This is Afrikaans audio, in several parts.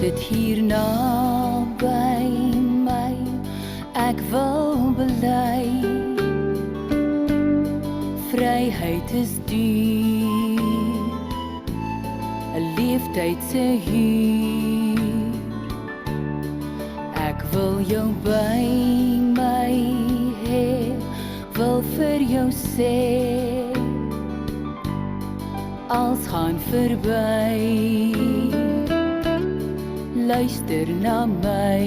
sit hier naby my, ek wil bely, vryheid is duur, 'n leeftyd se huur. Ek wil jou by my hê, wil vir jou sê, als gaan verby, luister na my.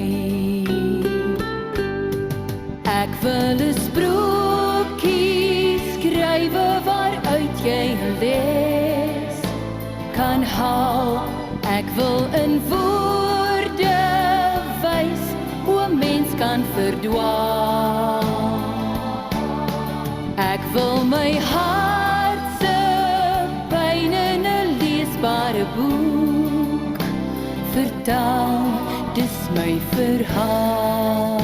Ek wil 'n sprokie skrywe waaruit jy lees kan haal. Ek wil in woorde wys hoe 'n mens kan verdwaal. Ek wil my hart se pyn in 'n leesbare boek vertaal, dis my verhaal,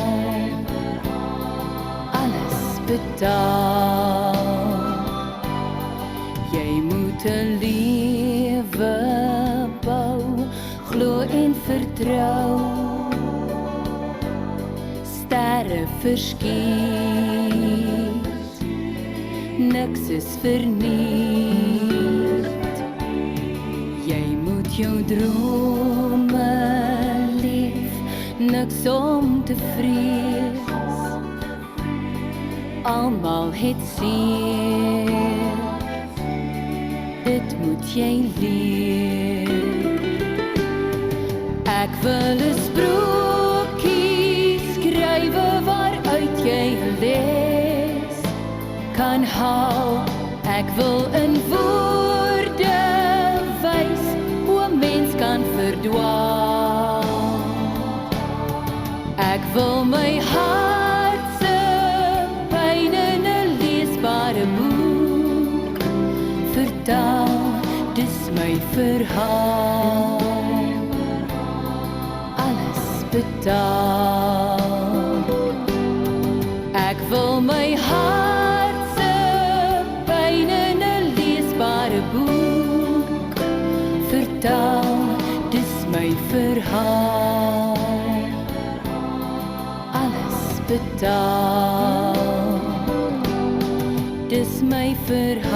alles betaal. Jy moet 'n lewe bou, glo en vertrou, sterre verskiet, niks is verniet. Jy moet jou drome leef, niks om te vrees, almal het seer, dit moet jy leer. Ek wil 'n sprokie skrywe waaruit jy lees kan haal. Ek wil in woorde wys hoe 'n mens kan verdwaal. Ek wil my hart se pyn in 'n leesbare boek vertaal, dis my verhaal, alles betaal. Ek wil my hart se pyn in 'n leesbare boek vertaal, dis my verhaal, alles betaal, dis my verhaal.